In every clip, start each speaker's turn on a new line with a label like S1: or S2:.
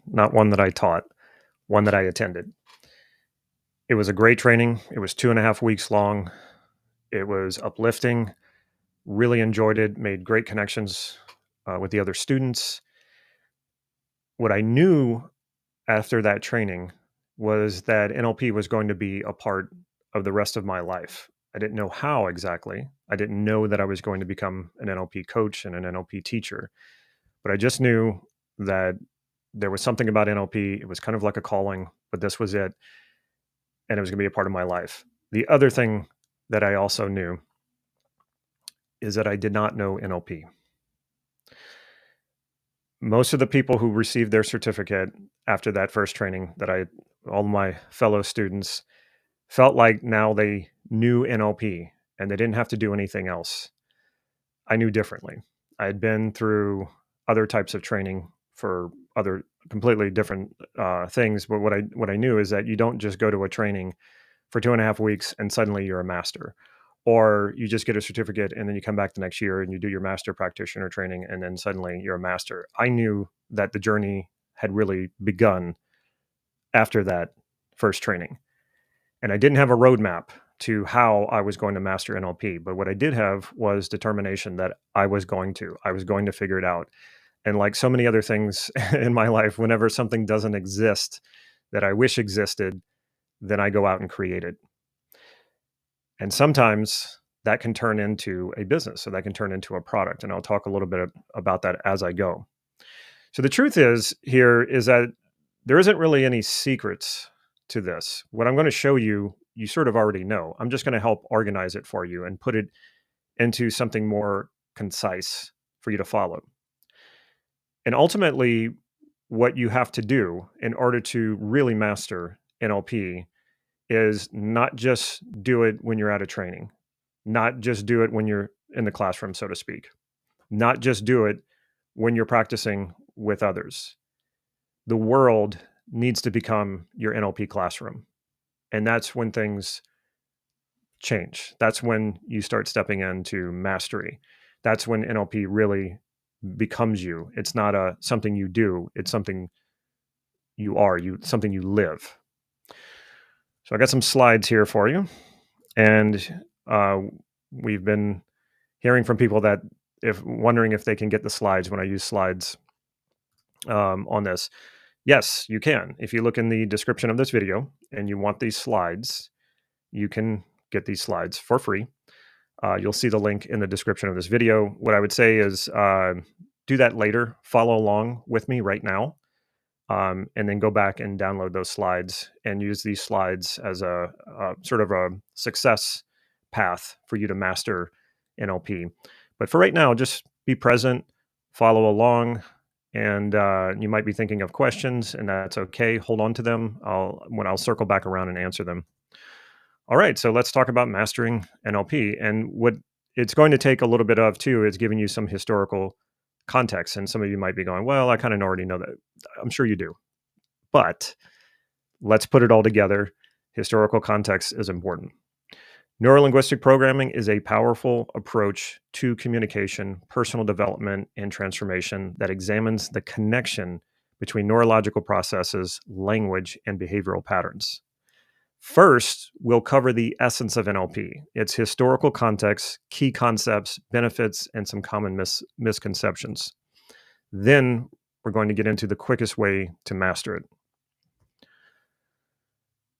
S1: not one that I taught, one that I attended. It was a great training. It was 2.5 weeks long. It was uplifting. Really enjoyed it. Made great connections with the other students. What I knew after that training was that NLP was going to be a part of the rest of my life. I didn't know how exactly. I didn't know that I was going to become an NLP coach and an NLP teacher, but I just knew that there was something about NLP. It was kind of like a calling, but this was it. And it was going to be a part of my life. The other thing that I also knew is that I did not know NLP. Most of the people who received their certificate after that first training all my fellow students felt like now they knew NLP and they didn't have to do anything else. I knew differently. I had been through other types of training for other completely different things, but what I knew is that you don't just go to a training for 2.5 weeks and suddenly you're a master, or you just get a certificate and then you come back the next year and you do your master practitioner training and then suddenly you're a master. I knew that the journey had really begun after that first training. And I didn't have a roadmap to how I was going to master NLP, but what I did have was determination that I was going to figure it out. And like so many other things in my life, whenever something doesn't exist that I wish existed, then I go out and create it. And sometimes that can turn into a business, so that can turn into a product. And I'll talk a little bit about that as I go. So the truth is that there isn't really any secrets to this. What I'm going to show you, you sort of already know. I'm just going to help organize it for you and put it into something more concise for you to follow. And ultimately, what you have to do in order to really master NLP is not just do it when you're at a training, not just do it when you're in the classroom, so to speak, not just do it when you're practicing with others. The world needs to become your NLP classroom. And that's when things change. That's when you start stepping into mastery. That's when NLP really becomes you. It's not something you do, it's something you are, something you live. So I got some slides here for you. And we've been hearing from people that wondering if they can get the slides when I use slides on this. Yes, you can. If you look in the description of this video and you want these slides, you can get these slides for free. You'll see the link in the description of this video. What I would say is do that later. Follow along with me right now. And then go back and download those slides and use these slides as a sort of a success path for you to master NLP. But for right now, just be present, follow along, and you might be thinking of questions, and that's okay. Hold on to them. I'll circle back around and answer them. All right, so let's talk about mastering NLP. And what it's going to take a little bit of too is giving you some historical context. And some of you might be going, well, I kind of already know that. I'm sure you do. But let's put it all together. Historical context is important. Neuro Linguistic Programming is a powerful approach to communication, personal development, and transformation that examines the connection between neurological processes, language, and behavioral patterns. First, we'll cover the essence of NLP, its historical context, key concepts, benefits, and some common misconceptions. Then we're going to get into the quickest way to master it.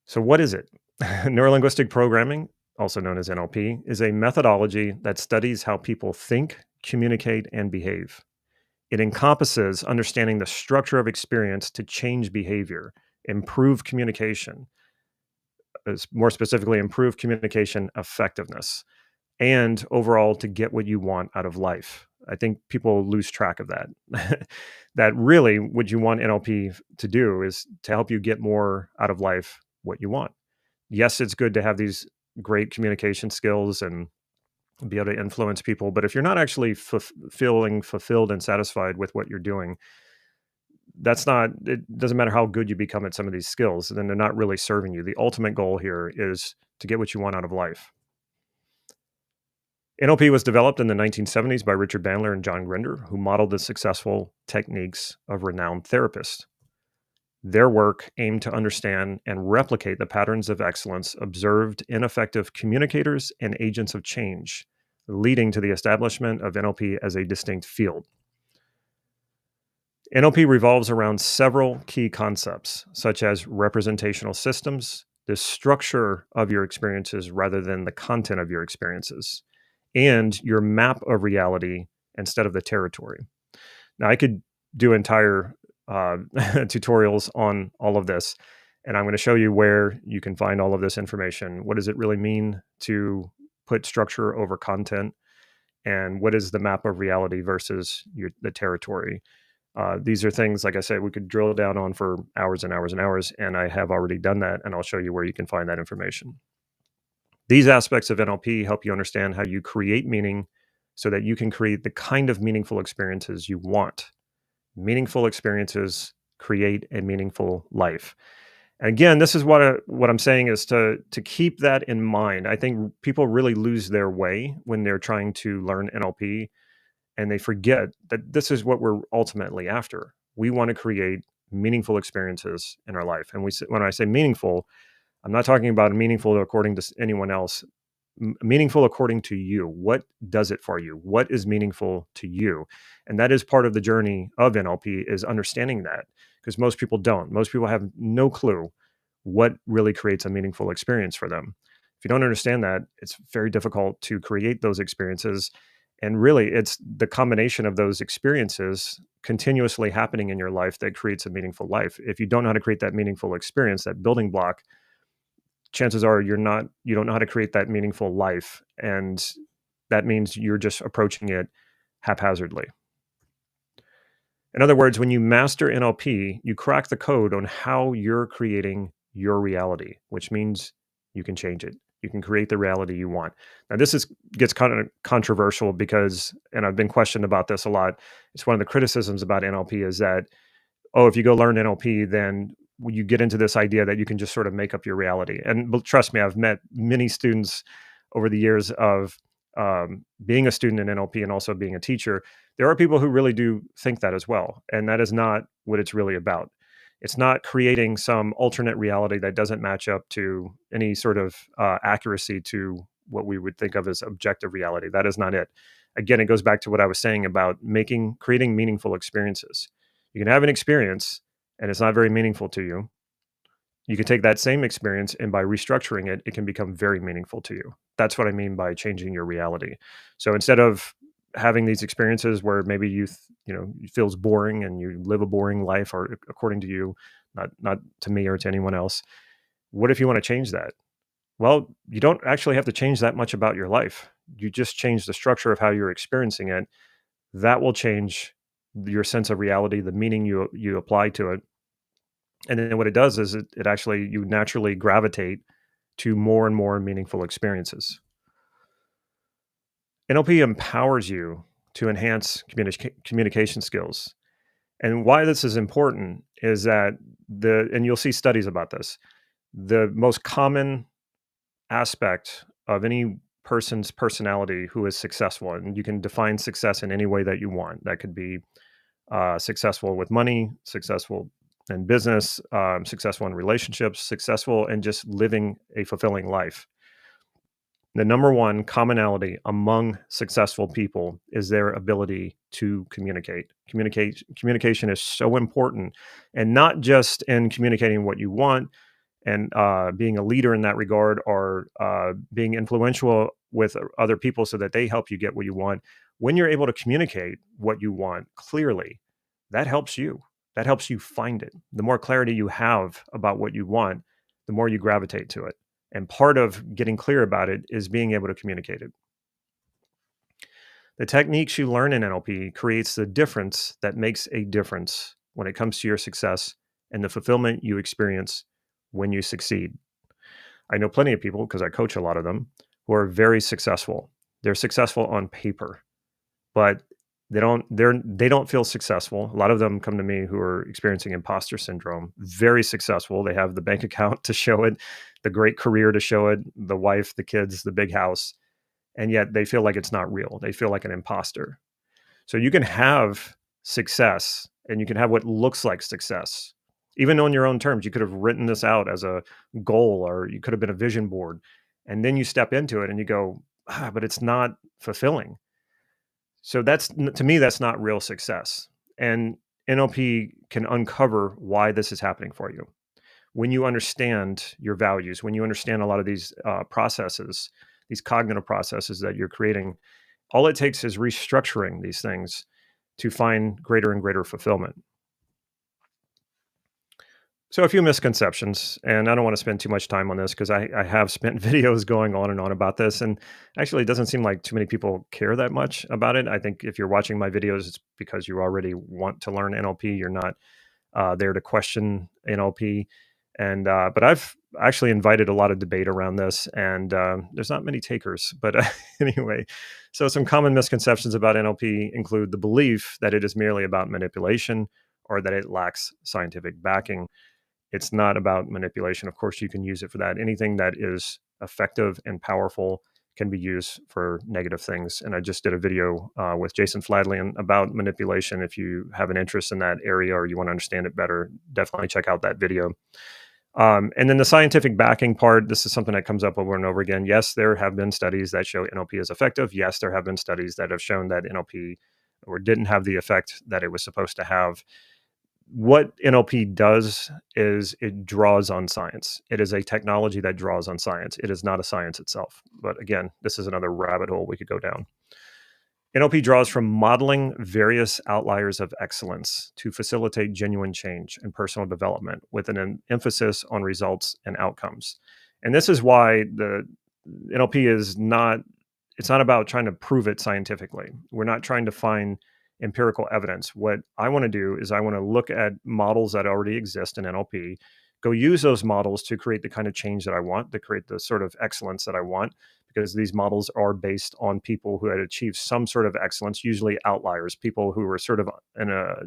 S1: So what is it? Neurolinguistic programming, also known as NLP, is a methodology that studies how people think, communicate, and behave. It encompasses understanding the structure of experience to change behavior, improve communication, more specifically, improve communication effectiveness, and overall to get what you want out of life. I think people lose track of that. That really what you want NLP to do is to help you get more out of life, what you want. Yes, it's good to have these great communication skills and be able to influence people, but if you're not actually feeling fulfilled and satisfied with what you're doing, it doesn't matter how good you become at some of these skills, then they're not really serving you. The ultimate goal here is to get what you want out of life. NLP was developed in the 1970s by Richard Bandler and John Grinder, who modeled the successful techniques of renowned therapists. Their work aimed to understand and replicate the patterns of excellence observed in effective communicators and agents of change, leading to the establishment of NLP as a distinct field. NLP revolves around several key concepts, such as representational systems, the structure of your experiences rather than the content of your experiences, and your map of reality instead of the territory. Now, I could do entire tutorials on all of this, and I'm going to show you where you can find all of this information. What does it really mean to put structure over content? And what is the map of reality versus the territory? These are things, like I said, we could drill down on for hours and hours and hours, and I have already done that, and I'll show you where you can find that information. These aspects of NLP help you understand how you create meaning so that you can create the kind of meaningful experiences you want. Meaningful experiences create a meaningful life. And again, this is what I'm saying is to keep that in mind. I think people really lose their way when they're trying to learn NLP, and they forget that this is what we're ultimately after. We want to create meaningful experiences in our life. And when I say meaningful, I'm not talking about meaningful according to anyone else. Meaningful according to you. What does it for you? What is meaningful to you? And that is part of the journey of NLP, is understanding that, because most people don't. Most people have no clue what really creates a meaningful experience for them. If you don't understand that, it's very difficult to create those experiences. And really, it's the combination of those experiences continuously happening in your life that creates a meaningful life. If you don't know how to create that meaningful experience, that building block, chances are you don't know how to create that meaningful life. And that means you're just approaching it haphazardly. In other words, when you master NLP, you crack the code on how you're creating your reality, which means you can change it. You can create the reality you want. Now, gets kind of controversial because, and I've been questioned about this a lot. It's one of the criticisms about NLP is that, oh, if you go learn NLP, then you get into this idea that you can just sort of make up your reality. And trust me, I've met many students over the years of being a student in NLP and also being a teacher. There are people who really do think that as well. And that is not what it's really about. It's not creating some alternate reality that doesn't match up to any sort of accuracy to what we would think of as objective reality. That is not it. Again, it goes back to what I was saying about creating meaningful experiences. You can have an experience and it's not very meaningful to you. You can take that same experience, and by restructuring it, it can become very meaningful to you. That's what I mean by changing your reality. So instead of having these experiences where maybe it feels boring and you live a boring life, or according to you, not to me or to anyone else, what if you want to change that? Well, you don't actually have to change that much about your life. You just change the structure of how you're experiencing it. That will change your sense of reality, the meaning you apply to it. And then what it does is it actually, you naturally gravitate to more and more meaningful experiences. NLP empowers you to enhance communication skills. And why this is important is that and you'll see studies about this, the most common aspect of any person's personality who is successful, and you can define success in any way that you want. That could be successful with money, successful in business, successful in relationships, successful in just living a fulfilling life. The number one commonality among successful people is their ability to communicate. Communication is so important, and not just in communicating what you want and being a leader in that regard, or being influential with other people so that they help you get what you want. When you're able to communicate what you want clearly, that helps you. That helps you find it. The more clarity you have about what you want, the more you gravitate to it. And part of getting clear about it is being able to communicate it. The techniques you learn in NLP creates the difference that makes a difference when it comes to your success and the fulfillment you experience when you succeed. I know plenty of people, because I coach a lot of them, who are very successful. They're successful on paper, but they don't feel successful. A lot of them come to me who are experiencing imposter syndrome. Very successful. They have the bank account to show it, the great career to show it, the wife, the kids, the big house, and yet they feel like it's not real. They feel like an imposter. So you can have success, and you can have what looks like success, even on your own terms. You could have written this out as a goal, or you could have been a vision board. And then you step into it and you go, but it's not fulfilling. So to me, that's not real success. And NLP can uncover why this is happening for you. When you understand your values, when you understand a lot of these processes, these cognitive processes that you're creating, all it takes is restructuring these things to find greater and greater fulfillment. So a few misconceptions, and I don't want to spend too much time on this because I have spent videos going on and on about this, and actually it doesn't seem like too many people care that much about it. I think if you're watching my videos, it's because you already want to learn NLP. You're not there to question NLP, and but I've actually invited a lot of debate around this, and there's not many takers. But anyway, so some common misconceptions about NLP include the belief that it is merely about manipulation or that it lacks scientific backing. It's not about manipulation. Of course, you can use it for that. Anything that is effective and powerful can be used for negative things. And I just did a video with Jason Fladley about manipulation. If you have an interest in that area or you want to understand it better, definitely check out that video. And then the scientific backing part, this is something that comes up over and over again. Yes, there have been studies that show NLP is effective. Yes, there have been studies that have shown that NLP or didn't have the effect that it was supposed to have. What NLP does is it draws on science. It is a technology that draws on science. It is not a science itself. But again, this is another rabbit hole we could go down. NLP draws from modeling various outliers of excellence to facilitate genuine change and personal development with an emphasis on results and outcomes. And this is why the NLP is not, it's not about trying to prove it scientifically. We're not trying to find empirical evidence. What I want to do is I want to look at models that already exist in NLP, go use those models to create the kind of change that I want, to create the sort of excellence that I want, because these models are based on people who had achieved some sort of excellence, usually outliers, people who were sort of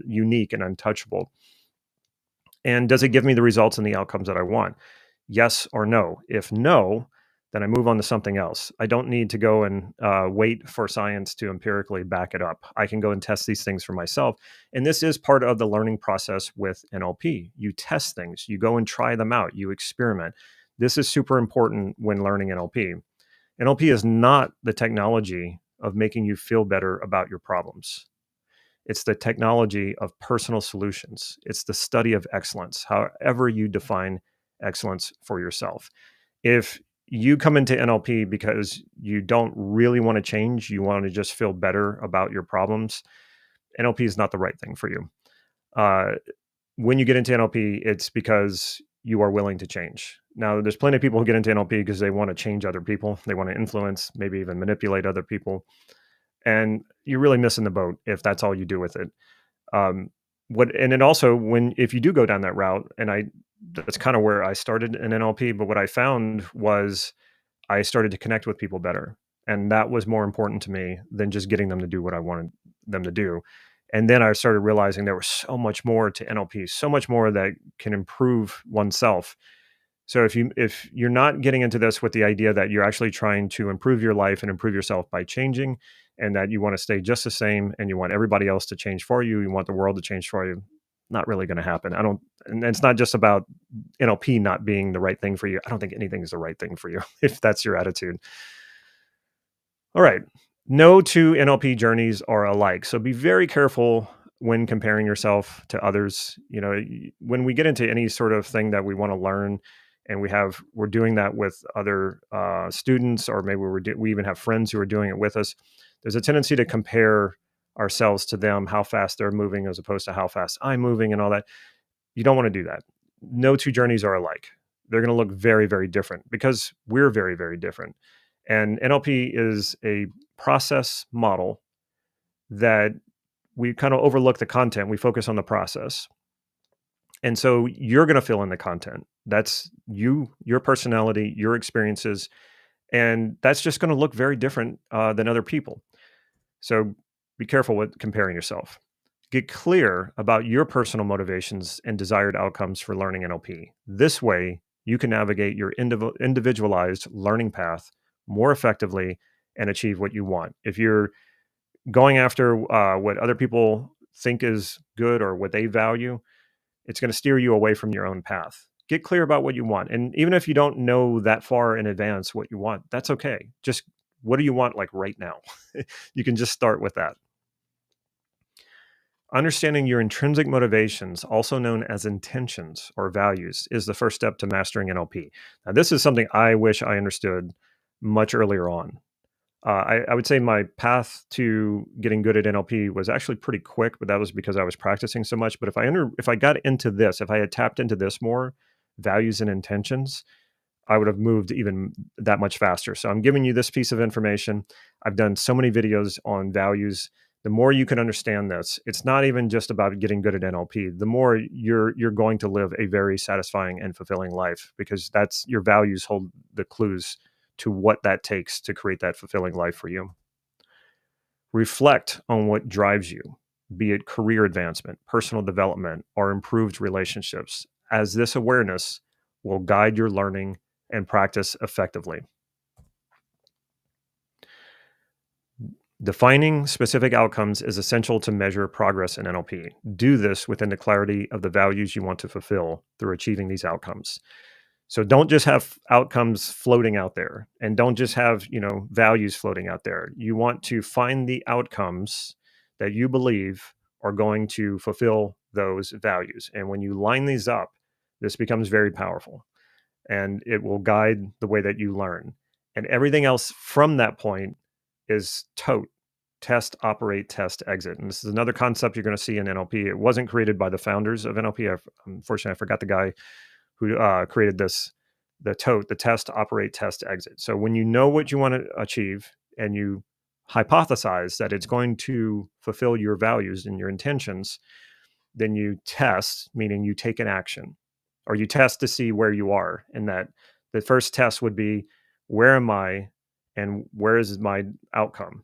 S1: unique and untouchable. And does it give me the results and the outcomes that I want? Yes or no? If no, then I move on to something else. I don't need to go and wait for science to empirically back it up. I can go and test these things for myself. And this is part of the learning process with NLP. You test things, you go and try them out, you experiment. This is super important when learning NLP. NLP is not the technology of making you feel better about your problems. It's the technology of personal solutions. It's the study of excellence, however you define excellence for yourself. If you come into NLP because you don't really want to change, you want to just feel better about your problems, NLP is not the right thing for you. When you get into NLP, it's because you are willing to change. Now, there's plenty of people who get into NLP because they want to change other people. They want to influence, maybe even manipulate other people. And you're really missing the boat if that's all you do with it. And then also if you do go down that route, and that's kind of where I started in NLP, but what I found was I started to connect with people better. And that was more important to me than just getting them to do what I wanted them to do. And then I started realizing there was so much more to NLP, so much more that can improve oneself. So if you're not getting into this with the idea that you're actually trying to improve your life and improve yourself by changing, and that you want to stay just the same and you want everybody else to change for you, you want the world to change for you, not really going to happen. And it's not just about NLP not being the right thing for you. I don't think anything is the right thing for you if that's your attitude. All right. No two NLP journeys are alike. So be very careful when comparing yourself to others. When we get into any sort of thing that we want to learn, and we're doing that with other students, or maybe we even have friends who are doing it with us, there's a tendency to compare ourselves to them, how fast they're moving as opposed to how fast I'm moving and all that. You don't want to do that. No two journeys are alike. They're going to look very, very different because we're very, very different. And NLP is a process model that we kind of overlook the content. We focus on the process. And so you're going to fill in the content. That's you, your personality, your experiences. And that's just going to look very different than other people. So be careful with comparing yourself. Get clear about your personal motivations and desired outcomes for learning NLP. This way, you can navigate your individualized learning path more effectively and achieve what you want. If you're going after what other people think is good or what they value, It's going to steer you away from your own path. Get clear about what you want. And even if you don't know that far in advance what you want, that's okay. Just what do you want like right now? You can just start with that. Understanding your intrinsic motivations, also known as intentions or values, is the first step to mastering NLP. Now, this is something I wish I understood much earlier on. I would say my path to getting good at NLP was actually pretty quick, but that was because I was practicing so much. But if I got into this, if I had tapped into this more, values and intentions, I would have moved even that much faster. So I'm giving you this piece of information. I've done so many videos on values. The more you can understand this, it's not even just about getting good at NLP. The more you're going to live a very satisfying and fulfilling life, because that's your values hold the clues to what that takes to create that fulfilling life for you. Reflect on what drives you, be it career advancement, personal development, or improved relationships, as this awareness will guide your learning and practice effectively. Defining specific outcomes is essential to measure progress in NLP. Do this within the clarity of the values you want to fulfill through achieving these outcomes. So don't just have outcomes floating out there, and don't just have, values floating out there. You want to find the outcomes that you believe are going to fulfill those values. And when you line these up, this becomes very powerful, and it will guide the way that you learn. And everything else from that point is TOTE: test, operate, test, exit. And this is another concept you're going to see in NLP. It wasn't created by the founders of NLP. Unfortunately, I forgot the guy who created the TOTE: the test, operate, test, exit. So when you know what you want to achieve and you hypothesize that it's going to fulfill your values and your intentions, then you test, meaning you take an action, or you test to see where you are. And that the first test would be, where am I and where is my outcome?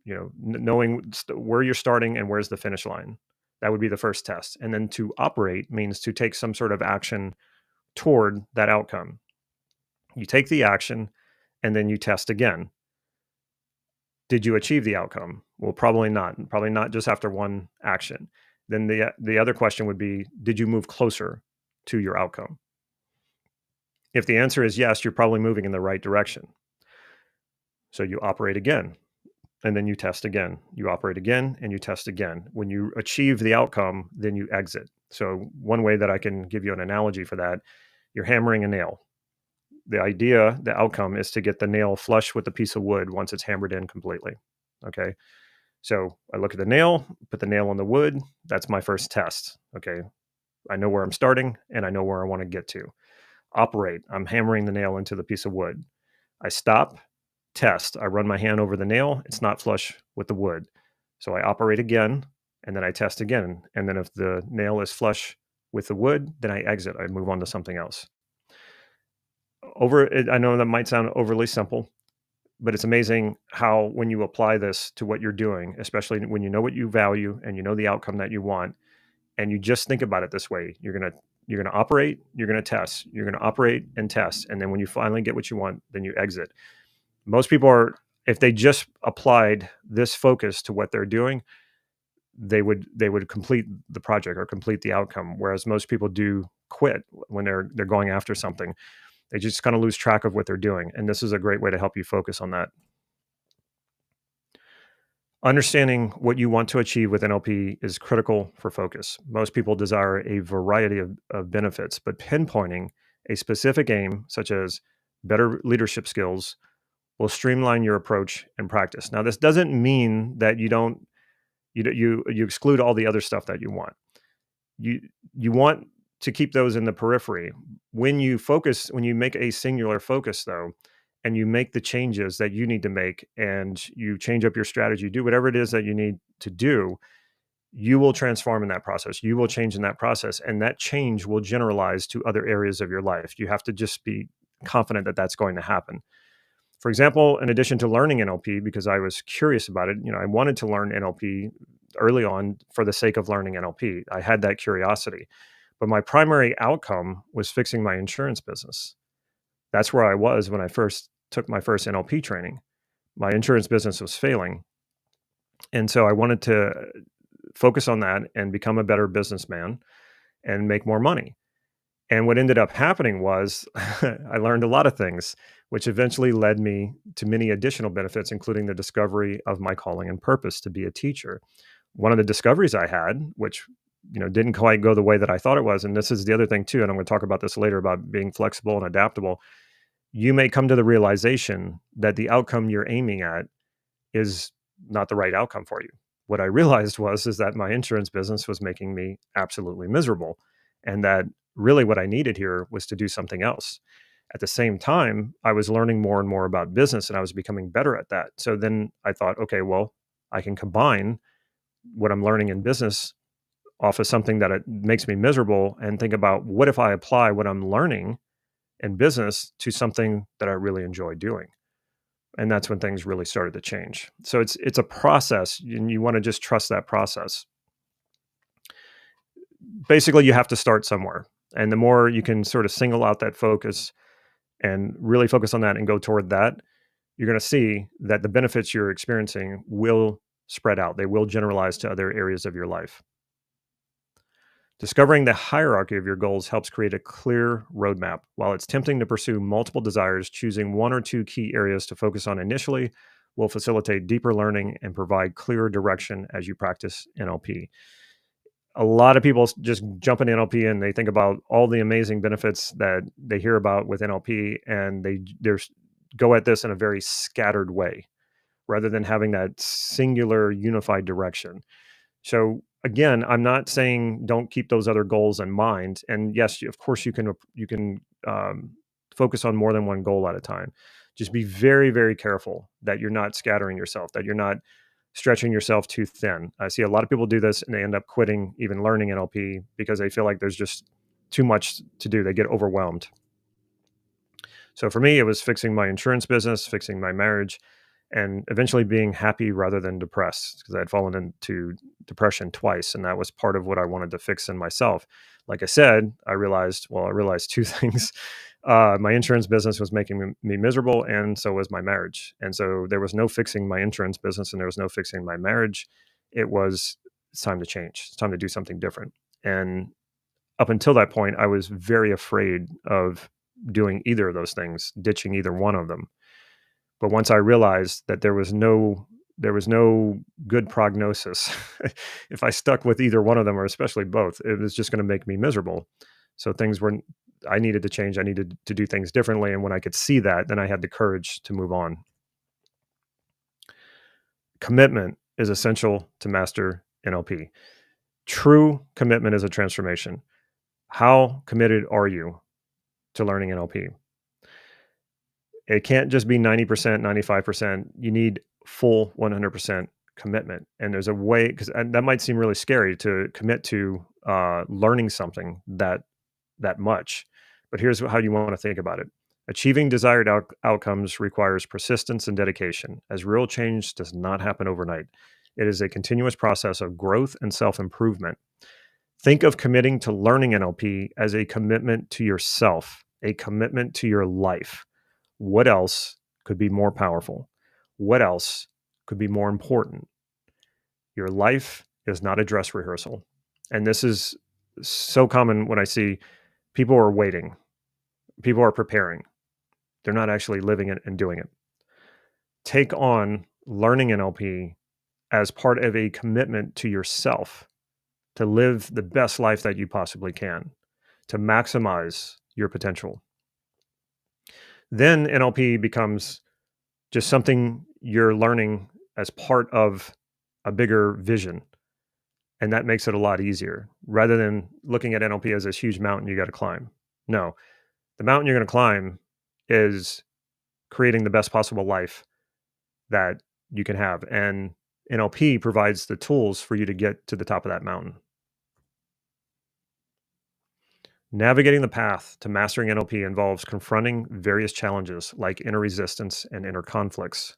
S1: Knowing where you're starting and where's the finish line. That would be the first test. And then to operate means to take some sort of action toward that outcome. You take the action and then you test again. Did you achieve the outcome? Well, probably not just after one action. Then the other question would be, did you move closer to your outcome? If the answer is yes, you're probably moving in the right direction. So you operate again, and then you test again. You operate again, and you test again. When you achieve the outcome, then you exit. So one way that I can give you an analogy for that, you're hammering a nail. The outcome is to get the nail flush with the piece of wood once it's hammered in completely. Okay. So I look at the nail, put the nail on the wood. That's my first test. Okay. I know where I'm starting and I know where I want to get to. Operate. I'm hammering the nail into the piece of wood. I stop, test. I run my hand over the nail. It's not flush with the wood. So I operate again, and then I test again. And then if the nail is flush with the wood, then I exit. I move on to something else. I know that might sound overly simple, but it's amazing how when you apply this to what you're doing, especially when you know what you value and you know the outcome that you want, and you just think about it this way, you're going to operate, you're going to test, you're going to operate and test. And then when you finally get what you want, then you exit. Most people if they just applied this focus to what they're doing, they would complete the project or complete the outcome. Whereas most people do quit when they're going after something. They just kind of lose track of what they're doing. And this is a great way to help you focus on that. Understanding what you want to achieve with NLP is critical for focus. Most people desire a variety of benefits, but pinpointing a specific aim, such as better leadership skills, will streamline your approach and practice. Now, this doesn't mean that you exclude all the other stuff that you want. You want to keep those in the periphery. When you make a singular focus, though, and you make the changes that you need to make, and you change up your strategy, do whatever it is that you need to do, you will transform in that process. You will change in that process, and that change will generalize to other areas of your life. You have to just be confident that that's going to happen. For example, in addition to learning NLP, because I was curious about it, I wanted to learn NLP early on for the sake of learning NLP. I had that curiosity. But my primary outcome was fixing my insurance business. That's where I was when I first took my first NLP training. My insurance business was failing. And so I wanted to focus on that and become a better businessman. and make more money. And what ended up happening was I learned a lot of things, which eventually led me to many additional benefits, including the discovery of my calling and purpose to be a teacher. One of the discoveries I had, which didn't quite go the way that I thought it was, and this is the other thing too, and I'm going to talk about this later about being flexible and adaptable. You may come to the realization that the outcome you're aiming at is not the right outcome for you. What I realized is that my insurance business was making me absolutely miserable, and that really what I needed here was to do something else. At the same time, I was learning more and more about business, and I was becoming better at that. So then I thought, okay, well, I can combine what I'm learning in business off of something that it makes me miserable, and think about, what if I apply what I'm learning in business to something that I really enjoy doing? And that's when things really started to change. So it's a process, and you want to just trust that process. Basically, you have to start somewhere. And the more you can sort of single out that focus and really focus on that and go toward that, you're going to see that the benefits you're experiencing will spread out. They will generalize to other areas of your life. Discovering the hierarchy of your goals helps create a clear roadmap. While it's tempting to pursue multiple desires, choosing one or two key areas to focus on initially will facilitate deeper learning and provide clearer direction as you practice NLP. A lot of people just jump in NLP and they think about all the amazing benefits that they hear about with NLP, and they go at this in a very scattered way rather than having that singular unified direction. So again, I'm not saying don't keep those other goals in mind. And yes, of course, you can focus on more than one goal at a time. Just be very, very careful that you're not scattering yourself, that you're not stretching yourself too thin. I see a lot of people do this and they end up quitting even learning NLP because they feel like there's just too much to do. They get overwhelmed. So for me, it was fixing my insurance business, fixing my marriage, and eventually being happy rather than depressed, because I had fallen into depression twice. And that was part of what I wanted to fix in myself. Like I said, I realized two things. My insurance business was making me miserable, and so was my marriage. And so there was no fixing my insurance business, and there was no fixing my marriage. It's time to change. It's time to do something different. And up until that point, I was very afraid of doing either of those things, ditching either one of them. But once I realized that there was no good prognosis if I stuck with either one of them, or especially both, it was just going to make me miserable. So I needed to change. I needed to do things differently. And when I could see that, then I had the courage to move on. Commitment is essential to master NLP. True commitment is a transformation. How committed are you to learning NLP? It can't just be 90%, 95%. You need full 100% commitment. And there's a way, because that might seem really scary to commit to learning something that much. But here's how you want to think about it. Achieving desired outcomes requires persistence and dedication, as real change does not happen overnight. It is a continuous process of growth and self-improvement. Think of committing to learning NLP as a commitment to yourself, a commitment to your life. What else could be more powerful? What else could be more important? Your life is not a dress rehearsal. And this is so common when I see people are waiting, people are preparing. They're not actually living it and doing it. Take on learning NLP as part of a commitment to yourself to live the best life that you possibly can, to maximize your potential. Then NLP becomes just something you're learning as part of a bigger vision. And that makes it a lot easier, rather than looking at NLP as this huge mountain you got to climb. No, the mountain you're going to climb is creating the best possible life that you can have. And NLP provides the tools for you to get to the top of that mountain. Navigating the path to mastering NLP involves confronting various challenges like inner resistance and inner conflicts.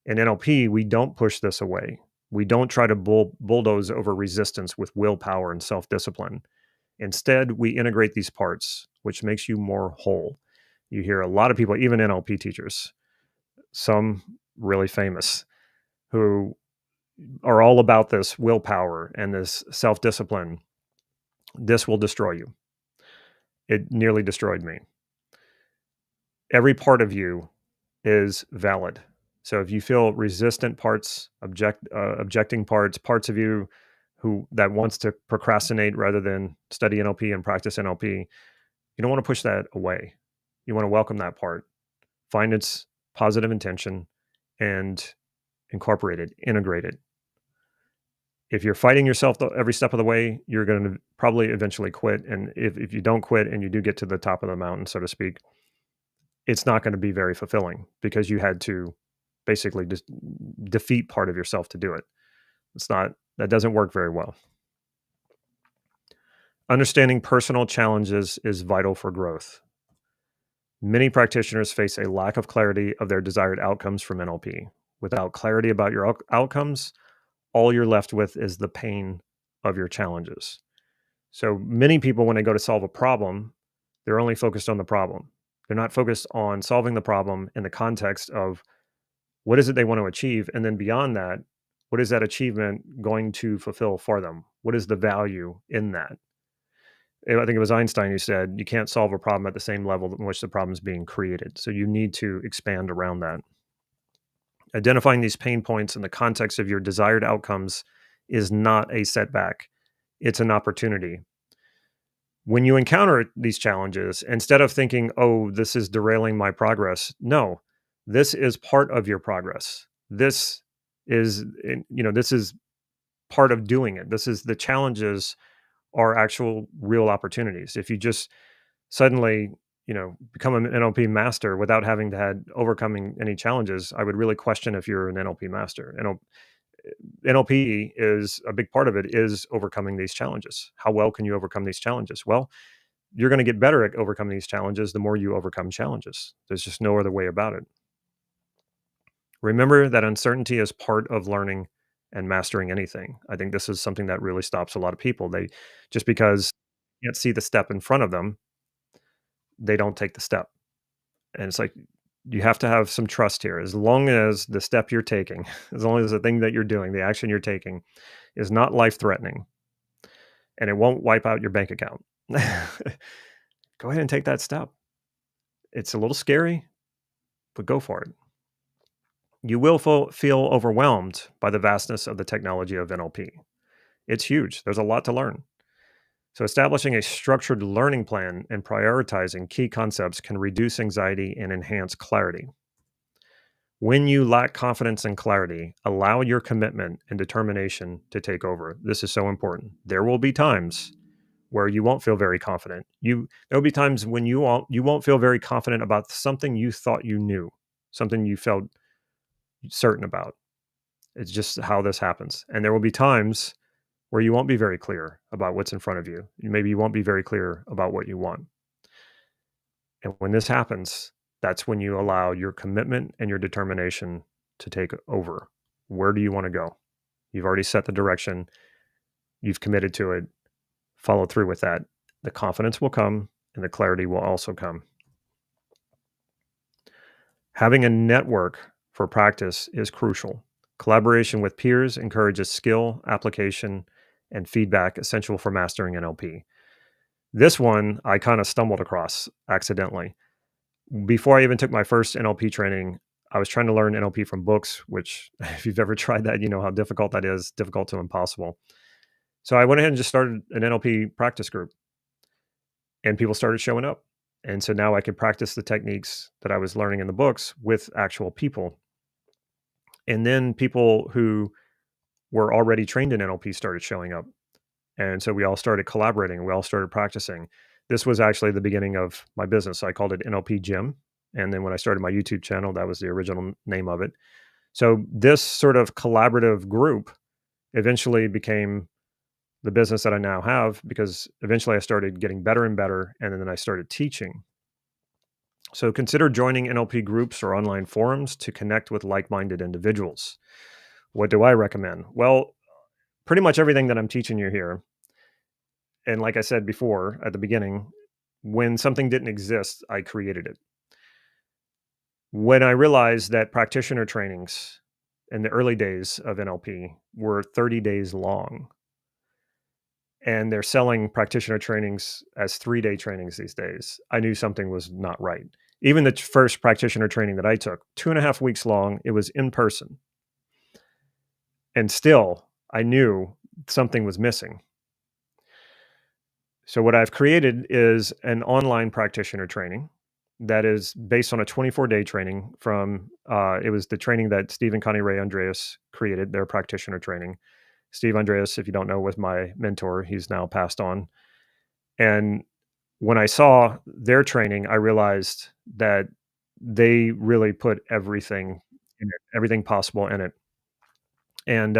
S1: In NLP, we don't push this away. We don't try to bulldoze over resistance with willpower and self-discipline. Instead, we integrate these parts, which makes you more whole. You hear a lot of people, even NLP teachers, some really famous, who are all about this willpower and this self-discipline. This will destroy you. It nearly destroyed me. Every part of you is valid. So if you feel resistant parts, objecting parts, parts of you who that wants to procrastinate rather than study NLP and practice NLP, you don't want to push that away. You want to welcome that part, find its positive intention, and incorporate it, integrate it. If you're fighting yourself every step of the way, you're going to probably eventually quit. And if you don't quit and you do get to the top of the mountain, so to speak, it's not going to be very fulfilling because you had to basically just defeat part of yourself to do it. That doesn't work very well. Understanding personal challenges is vital for growth. Many practitioners face a lack of clarity of their desired outcomes from NLP. Without clarity about your outcomes, all you're left with is the pain of your challenges. So many people, when they go to solve a problem, they're only focused on the problem. They're not focused on solving the problem in the context of what is it they want to achieve? And then beyond that, what is that achievement going to fulfill for them? What is the value in that? I think it was Einstein who said, you can't solve a problem at the same level in which the problem is being created. So you need to expand around that. Identifying these pain points in the context of your desired outcomes is not a setback. It's an opportunity. When you encounter these challenges, instead of thinking, oh, this is derailing my progress, no, this is part of your progress. This is, this is part of doing it. This is the challenges are actual real opportunities. If you just suddenly, become an NLP master without having to had overcoming any challenges, I would really question if you're an NLP master. NLP is a big part of it is overcoming these challenges. How well can you overcome these challenges? Well, you're going to get better at overcoming these challenges the more you overcome challenges. There's just no other way about it. Remember that uncertainty is part of learning and mastering anything. I think this is something that really stops a lot of people. They just because they can't see the step in front of them, they don't take the step. And it's like you have to have some trust here. As long as the step you're taking, as long as the thing that you're doing, the action you're taking is not life-threatening and it won't wipe out your bank account, go ahead and take that step. It's a little scary, but go for it. You will feel overwhelmed by the vastness of the technology of NLP. It's huge. There's a lot to learn. So establishing a structured learning plan and prioritizing key concepts can reduce anxiety and enhance clarity. When you lack confidence and clarity, allow your commitment and determination to take over. This is so important. There will be times where you won't feel very confident. There'll be times when you won't feel very confident about something you thought you knew, something you felt certain about. It's just how this happens. And there will be times where you won't be very clear about what's in front of you. Maybe you won't be very clear about what you want. And when this happens, that's when you allow your commitment and your determination to take over. Where do you want to go? You've already set the direction. You've committed to it. Follow through with that. The confidence will come and the clarity will also come. Having a network for practice is crucial. Collaboration with peers encourages skill, application, and feedback essential for mastering NLP. This one I kind of stumbled across accidentally. Before I even took my first NLP training, I was trying to learn NLP from books, which if you've ever tried that, you know how difficult that is, difficult to impossible. So I went ahead and just started an NLP practice group and people started showing up. And so now I could practice the techniques that I was learning in the books with actual people. And then people who were already trained in NLP started showing up. And so we all started collaborating. We all started practicing. This was actually the beginning of my business. So I called it NLP Gym. And then when I started my YouTube channel, that was the original name of it. So this sort of collaborative group eventually became the business that I now have because eventually I started getting better and better. And then I started teaching. So consider joining NLP groups or online forums to connect with like-minded individuals. What do I recommend? Well, pretty much everything that I'm teaching you here. And like I said before at the beginning, when something didn't exist, I created it. When I realized that practitioner trainings in the early days of NLP were 30 days long, and they're selling practitioner trainings as 3-day trainings these days. I knew something was not right. Even the first practitioner training that I took, 2.5 weeks long, it was in person. And still, I knew something was missing. So what I've created is an online practitioner training that is based on a 24-day training from, it was the training that Steve and Connie Ray Andreas created, their practitioner training. Steve Andreas, if you don't know, was my mentor. He's now passed on. And when I saw their training, I realized that they really put everything in it, everything possible in it. And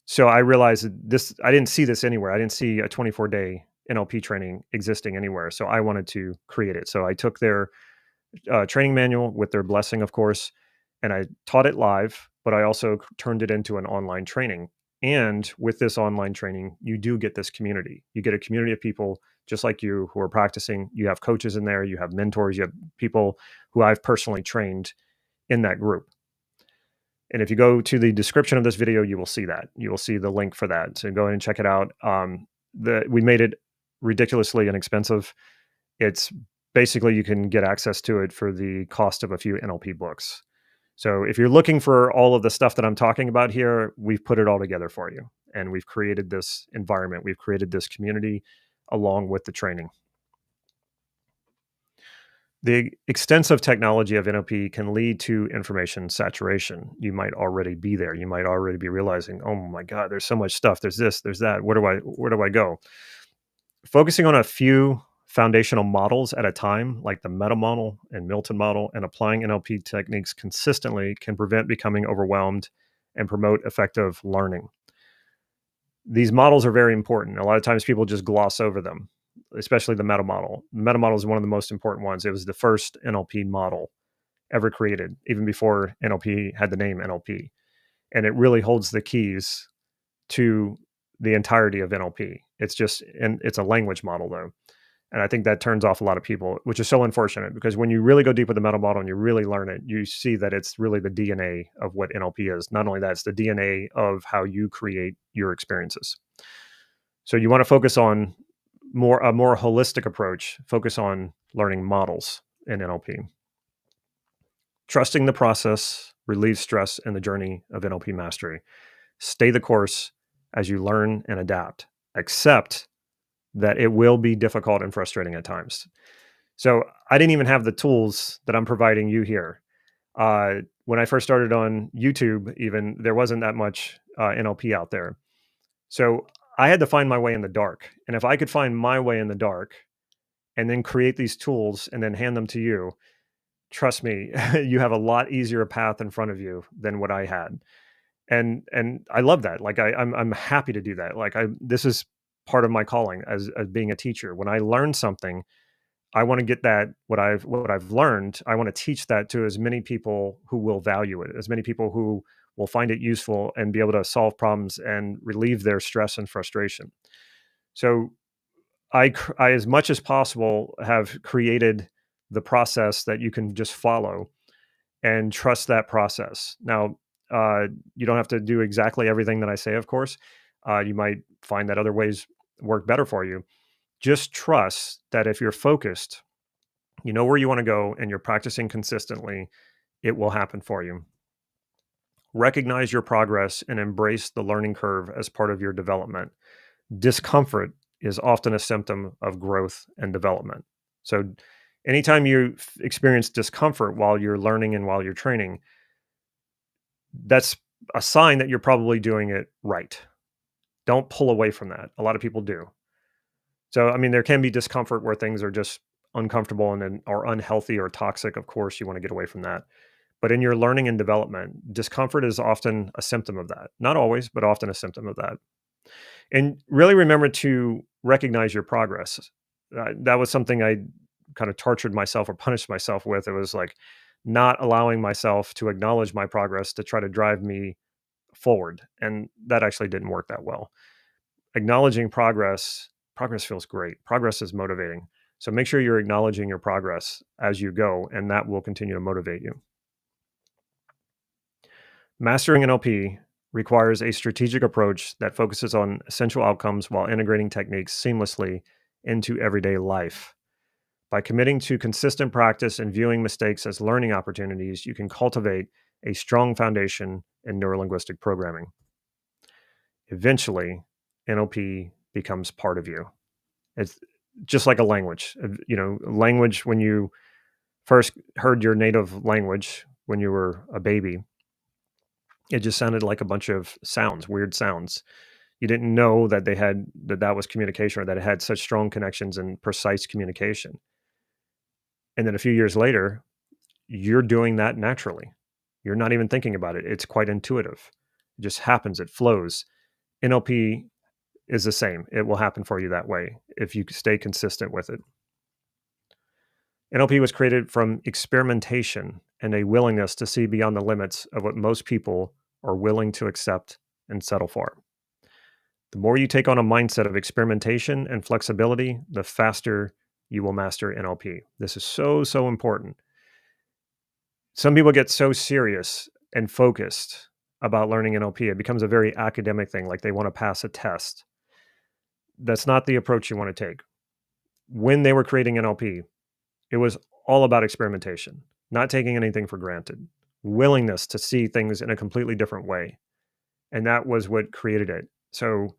S1: so I realized that this, I didn't see this anywhere. I didn't see a 24-day NLP training existing anywhere. So I wanted to create it. So I took their training manual with their blessing, of course, and I taught it live, but I also turned it into an online training. And with this online training, you do get this community. You get a community of people just like you who are practicing. You have coaches in there, you have mentors, you have people who I've personally trained in that group. And if you go to the description of this video, you will see that. You will see the link for that. So go ahead and check it out. We made it ridiculously inexpensive. It's basically you can get access to it for the cost of a few NLP books. So if you're looking for all of the stuff that I'm talking about here, we've put it all together for you. And we've created this environment. We've created this community along with the training. The extensive technology of NLP can lead to information saturation. You might already be there. You might already be realizing, oh my God, there's so much stuff. There's this, there's that. Where do I go? Focusing on a few foundational models at a time, like the meta model and Milton model, and applying NLP techniques consistently can prevent becoming overwhelmed and promote effective learning. These models are very important. A lot of times people just gloss over them, especially the meta model. The meta model is one of the most important ones. It was the first NLP model ever created, even before NLP had the name NLP. And it really holds the keys to the entirety of NLP. It's a language model though. And I think that turns off a lot of people, which is so unfortunate because when you really go deep with the meta model and you really learn it, you see that it's really the DNA of what NLP is. Not only that, it's the DNA of how you create your experiences. So you want to focus on a more holistic approach, focus on learning models in NLP. Trusting the process relieves stress in the journey of NLP mastery. Stay the course as you learn and adapt. Accept that it will be difficult and frustrating at times. So I didn't even have the tools that I'm providing you here. When I first started on YouTube, even there wasn't that much NLP out there. So I had to find my way in the dark. And if I could find my way in the dark and then create these tools and then hand them to you, trust me, you have a lot easier path in front of you than what I had. And I love that. Like I'm happy to do that. Like this is part of my calling as being a teacher. When I learn something, I want to get that what I've learned. I want to teach that to as many people who will value it, as many people who will find it useful and be able to solve problems and relieve their stress and frustration. So I as much as possible have created the process that you can just follow and trust that process. Now, you don't have to do exactly everything that I say, of course. You might find that other ways work better for you. Just trust that if you're focused, you know where you want to go, and you're practicing consistently, it will happen for you. Recognize your progress and embrace the learning curve as part of your development. Discomfort is often a symptom of growth and development. So, anytime you experience discomfort while you're learning and while you're training, that's a sign that you're probably doing it right. Don't pull away from that. A lot of people do. So, I mean, there can be discomfort where things are just uncomfortable and then are unhealthy or toxic. Of course, you want to get away from that. But in your learning and development, discomfort is often a symptom of that. Not always, but often a symptom of that. And really remember to recognize your progress. That was something I kind of tortured myself or punished myself with. It was like not allowing myself to acknowledge my progress to try to drive me forward. And that actually didn't work that well. Acknowledging progress feels great. Progress is motivating. So make sure you're acknowledging your progress as you go, and that will continue to motivate you. Mastering NLP requires a strategic approach that focuses on essential outcomes while integrating techniques seamlessly into everyday life. By committing to consistent practice and viewing mistakes as learning opportunities, you can cultivate a strong foundation in neurolinguistic programming. Eventually, NLP becomes part of you. It's just like a language. Language, when you first heard your native language when you were a baby, it just sounded like a bunch of sounds, weird sounds. You didn't know that that was communication, or that it had such strong connections and precise communication. And then a few years later, you're doing that naturally. You're not even thinking about it. It's quite intuitive. It just happens. It flows. NLP is the same. It will happen for you that way if you stay consistent with it. NLP was created from experimentation and a willingness to see beyond the limits of what most people are willing to accept and settle for. The more you take on a mindset of experimentation and flexibility, the faster you will master NLP. This is so, so important. Some people get so serious and focused about learning NLP, it becomes a very academic thing, like they want to pass a test. That's not the approach you want to take. When they were creating NLP, it was all about experimentation, not taking anything for granted, willingness to see things in a completely different way. And that was what created it. So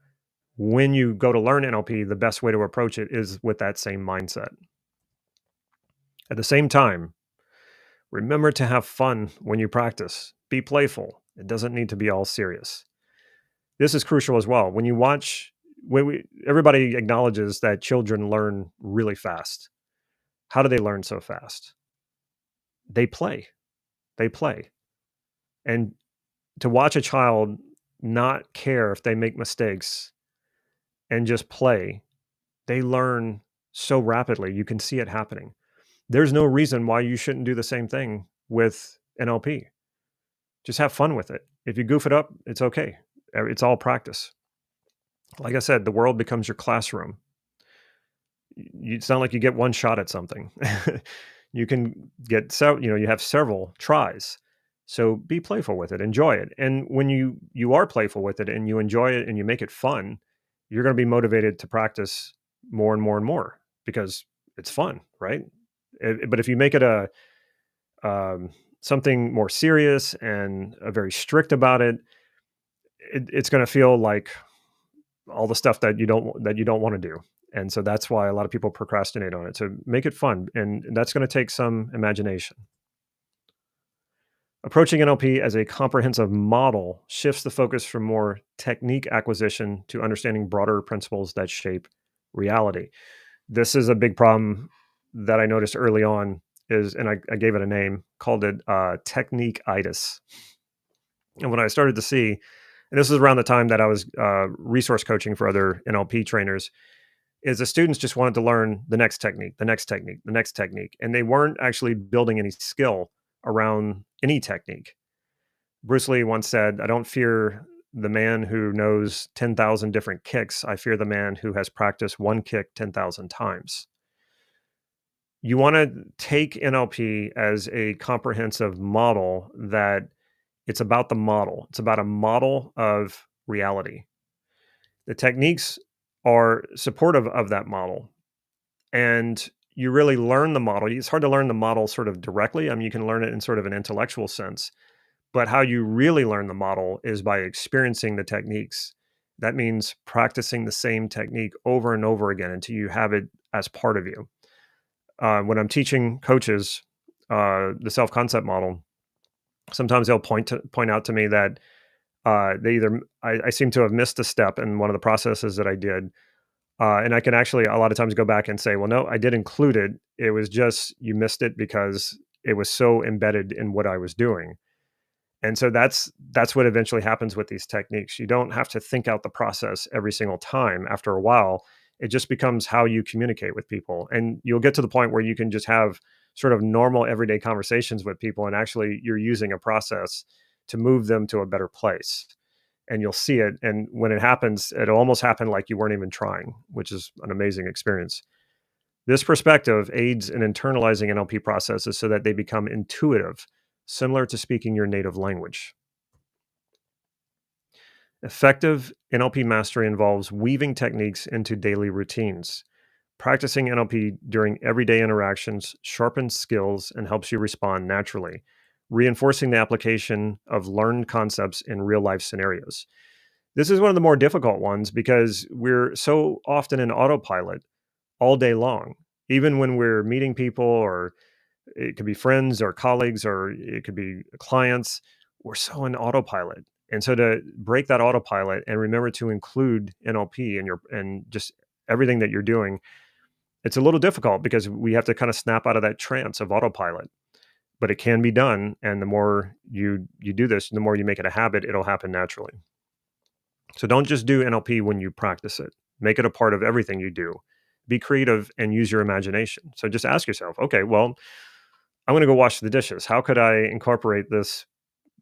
S1: when you go to learn NLP, the best way to approach it is with that same mindset. At the same time, remember to have fun when you practice. Be playful. It doesn't need to be all serious. This is crucial as well. When you watch, everybody acknowledges that children learn really fast. How do they learn so fast? They play. They play. And to watch a child not care if they make mistakes and just play, they learn so rapidly. You can see it happening. There's no reason why you shouldn't do the same thing with NLP. Just have fun with it. If you goof it up, it's okay. It's all practice. Like I said, the world becomes your classroom. It's not like you get one shot at something. You can get you have several tries. So be playful with it, enjoy it. And when you are playful with it and you enjoy it and you make it fun, you're going to be motivated to practice more and more and more because it's fun, right? But if you make it something more serious and very strict about it, it's going to feel like all the stuff that you don't want to do. And so that's why a lot of people procrastinate on it. So make it fun, and that's going to take some imagination. Approaching NLP as a comprehensive model shifts the focus from more technique acquisition to understanding broader principles that shape reality. This is a big problem that I noticed early on and I gave it a name, called it technique-itis. And when I started to see, and this is around the time that I was resource coaching for other NLP trainers, is the students just wanted to learn the next technique, the next technique, the next technique. And they weren't actually building any skill around any technique. Bruce Lee once said, "I don't fear the man who knows 10,000 different kicks. I fear the man who has practiced one kick 10,000 times." You want to take NLP as a comprehensive model that it's about the model. It's about a model of reality. The techniques are supportive of that model. And you really learn the model. It's hard to learn the model sort of directly. I mean, you can learn it in sort of an intellectual sense. But how you really learn the model is by experiencing the techniques. That means practicing the same technique over and over again until you have it as part of you. When I'm teaching coaches the self-concept model, sometimes they'll point out to me that I seem to have missed a step in one of the processes that I did. And I can actually a lot of times go back and say, well, no, I did include it. It was just you missed it because it was so embedded in what I was doing. And so that's what eventually happens with these techniques. You don't have to think out the process every single time. After a while, it just becomes how you communicate with people. And you'll get to the point where you can just have sort of normal everyday conversations with people, and actually you're using a process to move them to a better place. And you'll see it. And when it happens, it'll almost happen like you weren't even trying, which is an amazing experience. This perspective aids in internalizing NLP processes so that they become intuitive, similar to speaking your native language. Effective NLP mastery involves weaving techniques into daily routines. Practicing NLP during everyday interactions sharpens skills and helps you respond naturally, reinforcing the application of learned concepts in real life scenarios. This is one of the more difficult ones because we're so often in autopilot all day long, even when we're meeting people, or it could be friends or colleagues, or it could be clients. We're so in autopilot. And so to break that autopilot and remember to include NLP in your and just everything that you're doing, it's a little difficult because we have to kind of snap out of that trance of autopilot. But it can be done, and the more you do this, the more you make it a habit, it'll happen naturally. So don't just do NLP when you practice it. Make it a part of everything you do. Be creative and use your imagination. So just ask yourself, okay, well, I'm going to go wash the dishes. How could I incorporate this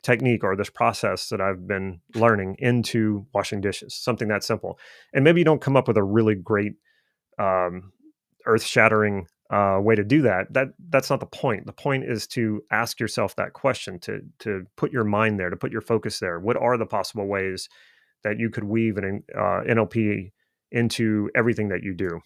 S1: technique or this process that I've been learning into washing dishes? Something that simple. And maybe you don't come up with a really great, um, earth-shattering way to do that. That's not the point. The point is to ask yourself that question, to put your mind there, to put your focus there. What are the possible ways that you could weave an NLP into everything that you do?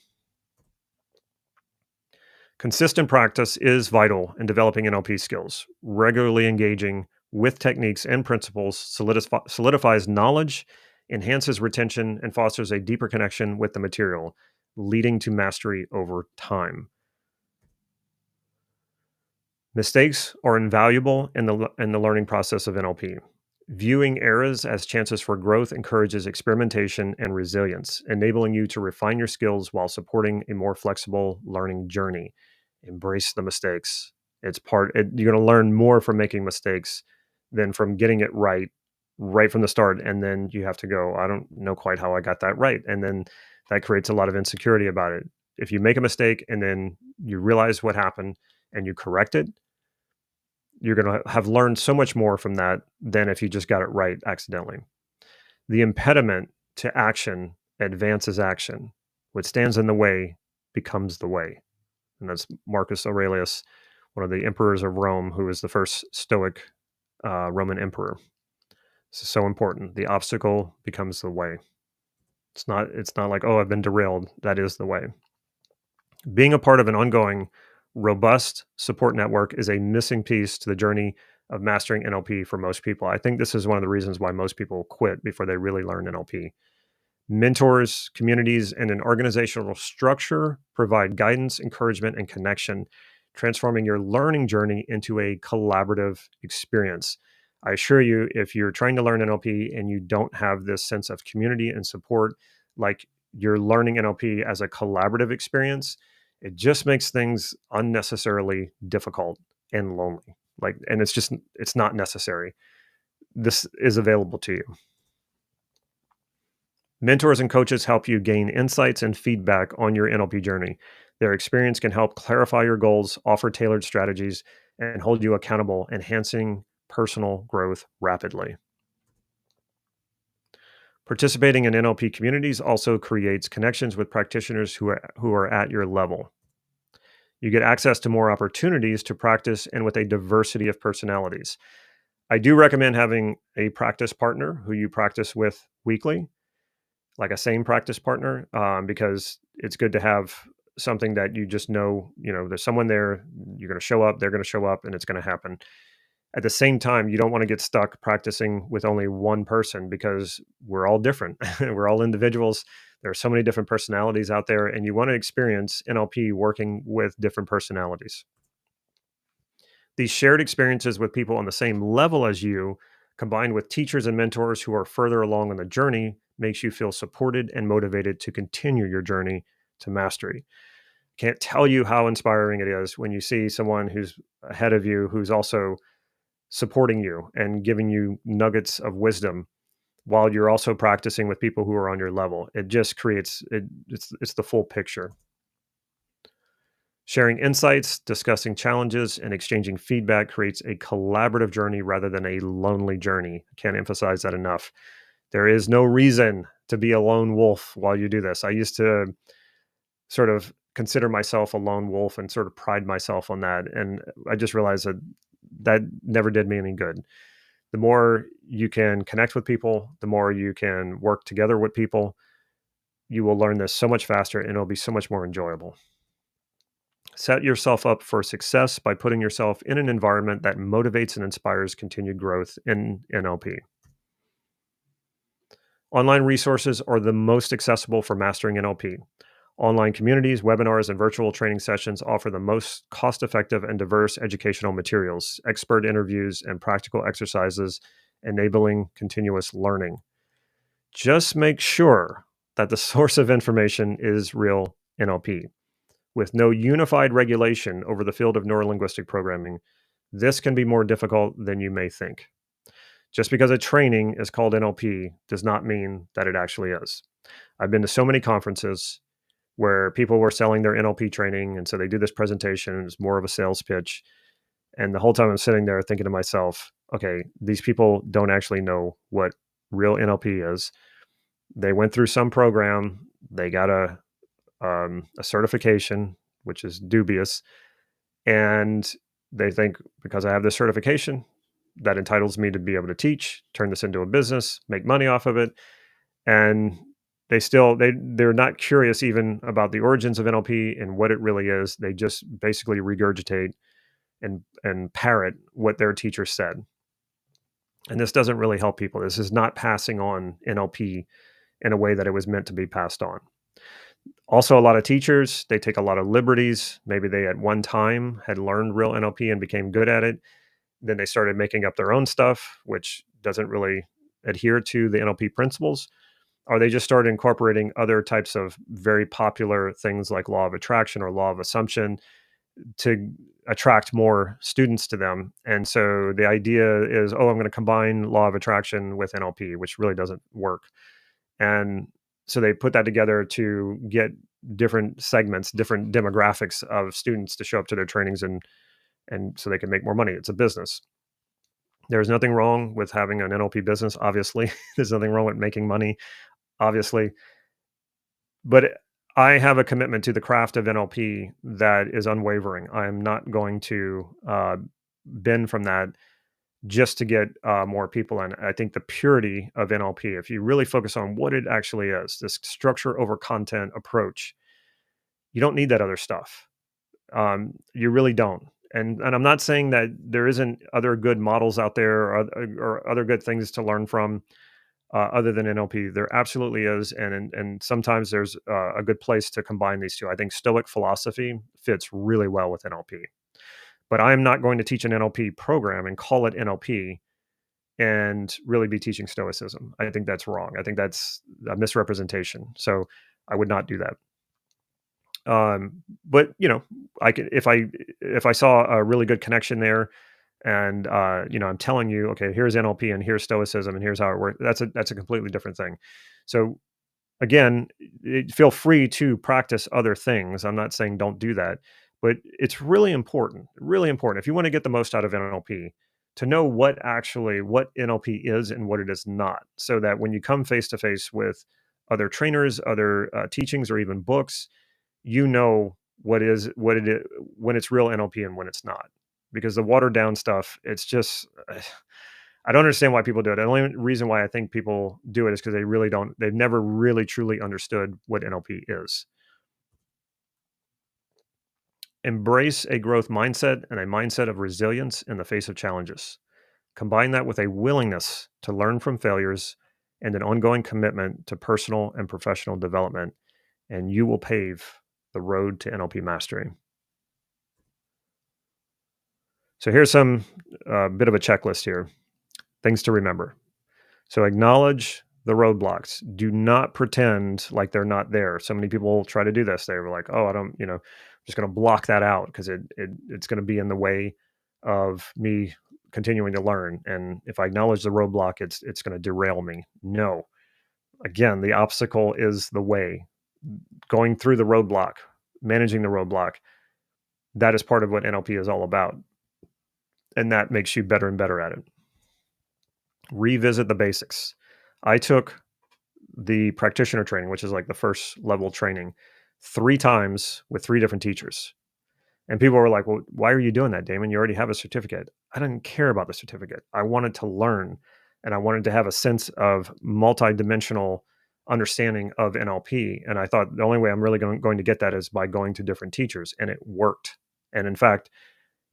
S1: Consistent practice is vital in developing NLP skills. Regularly engaging with techniques and principles solidifies knowledge, enhances retention, and fosters a deeper connection with the material, leading to mastery over time. Mistakes are invaluable in the learning process of NLP. Viewing errors as chances for growth encourages experimentation and resilience, enabling you to refine your skills while supporting a more flexible learning journey. Embrace the mistakes. You're going to learn more from making mistakes than from getting it right from the start. And then you have to go, I don't know quite how I got that right. And then that creates a lot of insecurity about it. If you make a mistake and then you realize what happened and you correct it, you're going to have learned so much more from that than if you just got it right accidentally. The impediment to action advances action. What stands in the way becomes the way. And that's Marcus Aurelius, one of the emperors of Rome, who was the first Stoic Roman emperor. This is so important. The obstacle becomes the way. It's not like, oh, I've been derailed. That is the way. Being a part of an ongoing, robust support network is a missing piece to the journey of mastering NLP for most people. I think this is one of the reasons why most people quit before they really learn NLP. Mentors, communities, and an organizational structure provide guidance, encouragement, and connection, transforming your learning journey into a collaborative experience. I assure you, if you're trying to learn NLP and you don't have this sense of community and support, like you're learning NLP as a collaborative experience, it just makes things unnecessarily difficult and lonely. And it's not necessary. This is available to you. Mentors and coaches help you gain insights and feedback on your NLP journey. Their experience can help clarify your goals, offer tailored strategies, and hold you accountable, enhancing personal growth rapidly. Participating in NLP communities also creates connections with practitioners who are at your level. You get access to more opportunities to practice and with a diversity of personalities. I do recommend having a practice partner who you practice with weekly, like a same practice partner, because it's good to have something that you just know, there's someone there, you're going to show up, they're going to show up, and it's going to happen. At the same time, you don't want to get stuck practicing with only one person because we're all different. We're all individuals. There are so many different personalities out there, and you want to experience NLP working with different personalities. These shared experiences with people on the same level as you, combined with teachers and mentors who are further along on the journey, makes you feel supported and motivated to continue your journey to mastery. Can't tell you how inspiring it is when you see someone who's ahead of you, who's also supporting you and giving you nuggets of wisdom while you're also practicing with people who are on your level. It just creates it's the full picture. Sharing insights, discussing challenges, and exchanging feedback creates a collaborative journey rather than a lonely journey. I can't emphasize that enough. There is no reason to be a lone wolf while you do this. I used to sort of consider myself a lone wolf and sort of pride myself on that. And I just realized that never did me any good. The more you can connect with people, the more you can work together with people, you will learn this so much faster and it'll be so much more enjoyable. Set yourself up for success by putting yourself in an environment that motivates and inspires continued growth in NLP. Online resources are the most accessible for mastering NLP. Online communities, webinars, and virtual training sessions offer the most cost effective and diverse educational materials, expert interviews, and practical exercises, enabling continuous learning. Just make sure that the source of information is real NLP. With no unified regulation over the field of neuro linguistic programming, this can be more difficult than you may think. Just because a training is called NLP does not mean that it actually is. I've been to so many conferences where people were selling their NLP training. And so they do this presentation, and it's more of a sales pitch. And the whole time I'm sitting there thinking to myself, okay, these people don't actually know what real NLP is. They went through some program, they got a certification, which is dubious. And they think because I have this certification, that entitles me to be able to teach, turn this into a business, make money off of it. And they're not curious even about the origins of NLP and what it really is. They just basically regurgitate and parrot what their teacher said. And this doesn't really help people. This is not passing on NLP in a way that it was meant to be passed on. Also, a lot of teachers, they take a lot of liberties. Maybe they at one time had learned real NLP and became good at it. Then they started making up their own stuff, which doesn't really adhere to the NLP principles. Or they just started incorporating other types of very popular things like law of attraction or law of assumption to attract more students to them. And so the idea is, oh, I'm going to combine law of attraction with NLP, which really doesn't work. And so they put that together to get different segments, different demographics of students to show up to their trainings and so they can make more money. It's a business. There's nothing wrong with having an NLP business, obviously. There's nothing wrong with making money, obviously. But I have a commitment to the craft of NLP that is unwavering. I am not going to bend from that just to get more people in. I think the purity of NLP, if you really focus on what it actually is, this structure over content approach, you don't need that other stuff. You really don't. And I'm not saying that there isn't other good models out there or other good things to learn from other than NLP. There absolutely is, and sometimes there's a good place to combine these two. I think Stoic philosophy fits really well with NLP. But I'm not going to teach an NLP program and call it NLP and really be teaching Stoicism. I think that's wrong. I think that's a misrepresentation. So I would not do that. But I could if I saw a really good connection there, and I'm telling you, okay, here's NLP and here's Stoicism and here's how it works. That's a completely different thing. So again, feel free to practice other things. I'm not saying don't do that, but it's really important, if you want to get the most out of NLP, to know what NLP is and what it is not, so that when you come face to face with other trainers, other teachings, or even books, you know what it is, when it's real NLP and when it's not. Because the watered down stuff, it's just, I don't understand why people do it. The only reason why I think people do it is because they've never really truly understood what NLP is. Embrace a growth mindset and a mindset of resilience in the face of challenges. Combine that with a willingness to learn from failures and an ongoing commitment to personal and professional development, and you will pave the road to NLP mastery. So here's some bit of a checklist here. Things to remember. So acknowledge the roadblocks. Do not pretend like they're not there. So many people try to do this. They were like, oh, I'm just going to block that out because it's going to be in the way of me continuing to learn. And if I acknowledge the roadblock, it's going to derail me. No. Again, the obstacle is the way. Going through the roadblock, managing the roadblock, that is part of what NLP is all about. And that makes you better and better at it. Revisit the basics. I took the practitioner training, which is like the first level training, 3 times with 3 different teachers. And people were like, well, why are you doing that, Damon? You already have a certificate. I didn't care about the certificate. I wanted to learn, and I wanted to have a sense of multidimensional understanding of NLP. And I thought the only way I'm really going to get that is by going to different teachers. And it worked. And in fact,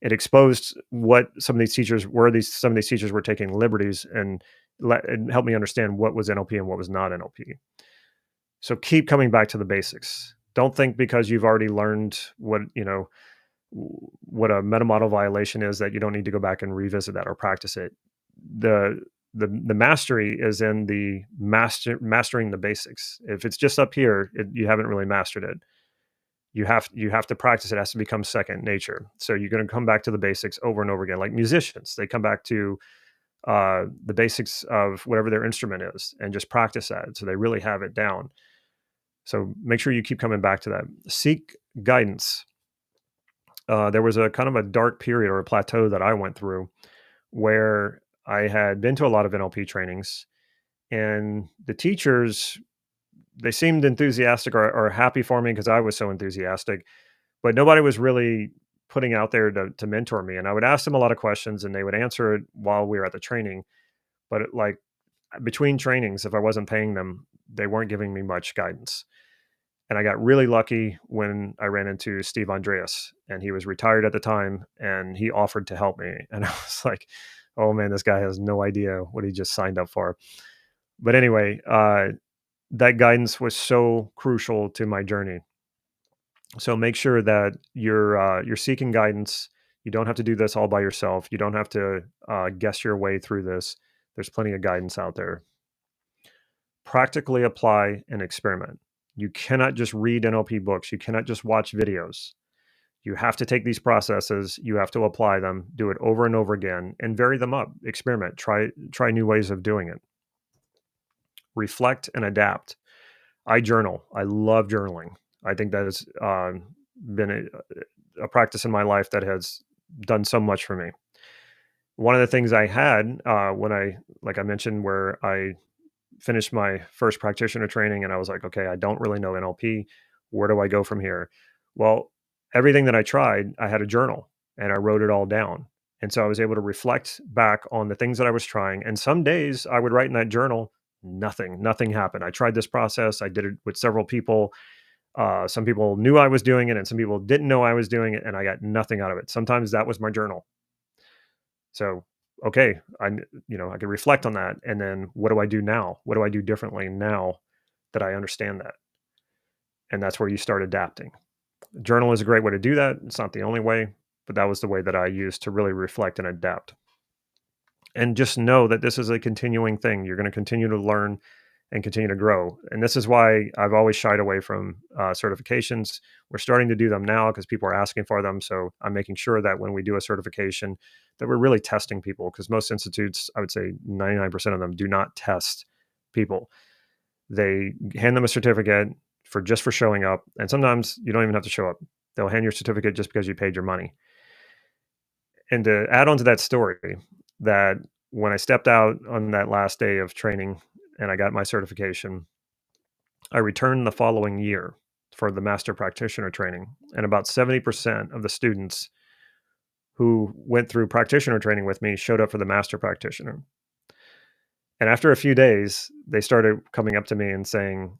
S1: it exposed what some of these teachers were. Some of these teachers were taking liberties, and it helped me understand what was NLP and what was not NLP. So keep coming back to the basics. Don't think because you've already learned what a meta model violation is that you don't need to go back and revisit that or practice it. The mastery is in the mastering the basics. If it's just up here, you haven't really mastered it. You have to practice it. It has to become second nature. So you're going to come back to the basics over and over again. Like musicians, they come back to the basics of whatever their instrument is and just practice that. So they really have it down. So make sure you keep coming back to that. Seek guidance. There was a kind of a dark period or a plateau that I went through where I had been to a lot of NLP trainings, and the teachers, they seemed enthusiastic or happy for me because I was so enthusiastic, but nobody was really putting out there to mentor me. And I would ask them a lot of questions and they would answer it while we were at the training. But like between trainings, if I wasn't paying them, they weren't giving me much guidance. And I got really lucky when I ran into Steve Andreas, and he was retired at the time, and he offered to help me. And I was like, oh man, this guy has no idea what he just signed up for. But anyway, that guidance was so crucial to my journey. So make sure that you're seeking guidance. You don't have to do this all by yourself. You don't have to guess your way through this. There's plenty of guidance out there. Practically apply and experiment. You cannot just read NLP books. You cannot just watch videos. You have to take these processes, you have to apply them, do it over and over again, and vary them up. Experiment, try new ways of doing it. Reflect and adapt. I journal. I love journaling. I think that has been a practice in my life that has done so much for me. One of the things I had when like I mentioned, where I finished my first practitioner training and I was like, okay, I don't really know NLP. Where do I go from here? Well, everything that I tried, I had a journal and I wrote it all down. And so I was able to reflect back on the things that I was trying. And some days I would write in that journal, nothing happened. I tried this process. I did it with several people. Some people knew I was doing it and some people didn't know I was doing it, and I got nothing out of it. Sometimes that was my journal. So okay, I could reflect on that. And then what do I do now? What do I do differently now that I understand that? And that's where you start adapting. Journal is a great way to do that. It's not the only way, but that was the way that I used to really reflect and adapt. And just know that this is a continuing thing. You're going to continue to learn and continue to grow. And this is why I've always shied away from certifications. We're starting to do them now because people are asking for them. So I'm making sure that when we do a certification, that we're really testing people, because most institutes, I would say 99% of them, do not test people. They hand them a certificate for showing up. And sometimes you don't even have to show up. They'll hand your certificate just because you paid your money. And to add on to that story, that when I stepped out on that last day of training and I got my certification, I returned the following year for the master practitioner training. And about 70% of the students who went through practitioner training with me showed up for the master practitioner. And after a few days, they started coming up to me and saying,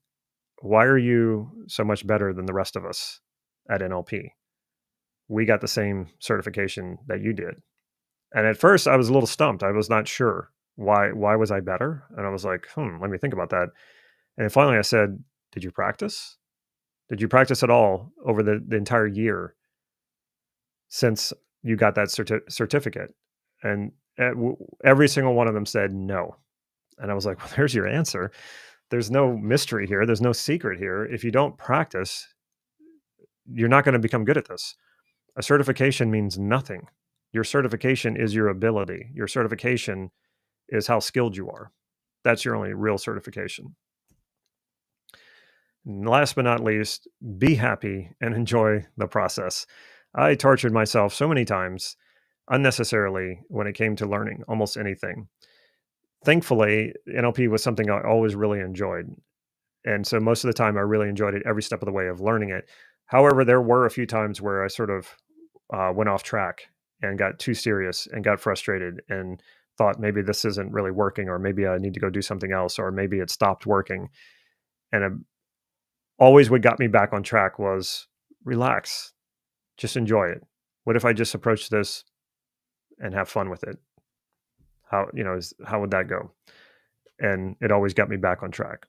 S1: why are you so much better than the rest of us at NLP? We got the same certification that you did. And at first I was a little stumped. I was not sure why was I better? And I was like, let me think about that. And finally I said, did you practice? Did you practice at all over the entire year since you got that certificate? And every single one of them said no. And I was like, well, there's your answer. There's no mystery here. There's no secret here. If you don't practice, you're not going to become good at this. A certification means nothing. Your certification is your ability. Your certification is how skilled you are. That's your only real certification. And last but not least, be happy and enjoy the process. I tortured myself so many times unnecessarily when it came to learning almost anything. Thankfully, NLP was something I always really enjoyed. And so most of the time I really enjoyed it every step of the way of learning it. However, there were a few times where I sort of went off track and got too serious and got frustrated and thought maybe this isn't really working, or maybe I need to go do something else, or maybe it stopped working. And always what got me back on track was relax, just enjoy it. What if I just approach this and have fun with it? How would that go? And it always got me back on track.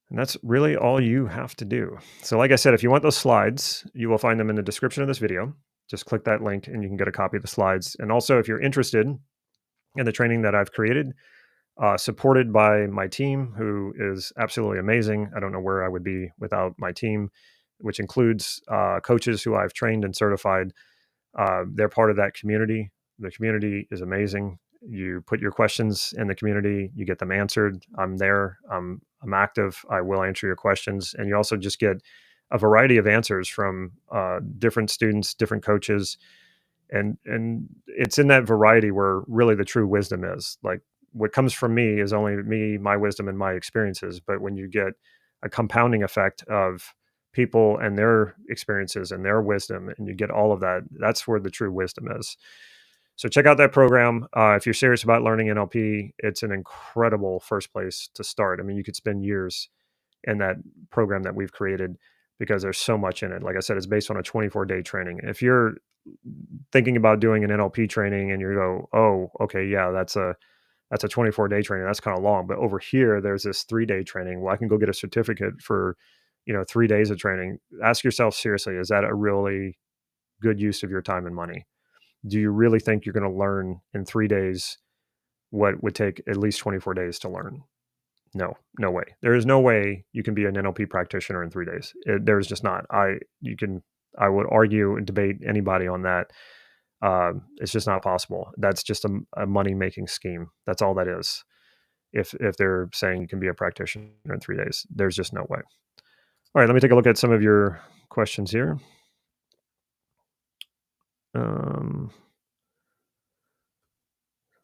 S1: And that's really all you have to do. So, like I said, if you want those slides, you will find them in the description of this video. Just click that link and you can get a copy of the slides. And also, if you're interested in the training that I've created, supported by my team, who is absolutely amazing. I don't know where I would be without my team, which includes coaches who I've trained and certified. They're part of that community. The community is amazing. You put your questions in the community, you get them answered. I'm there. I'm active. I will answer your questions, and you also just get a variety of answers from different students, different coaches, and it's in that variety where really the true wisdom is. Like, what comes from me is only me, my wisdom, and my experiences. But when you get a compounding effect of people and their experiences and their wisdom, and you get all of that, that's where the true wisdom is. So check out that program. If you're serious about learning NLP, it's an incredible first place to start. I mean, you could spend years in that program that we've created because there's so much in it. Like I said, it's based on a 24-day training. If you're thinking about doing an NLP training and you go, oh, okay, yeah, that's a 24-day training. That's kind of long. But over here, there's this 3-day training. Well, I can go get a certificate for, 3 days of training. Ask yourself seriously, is that a really good use of your time and money? Do you really think you're going to learn in 3 days what would take at least 24 days to learn? No, no way. There is no way you can be an NLP practitioner in 3 days. There's just not. I would argue and debate anybody on that. It's just not possible. That's just a money making scheme. That's all that is. If they're saying you can be a practitioner in 3 days, there's just no way. All right, let me take a look at some of your questions here.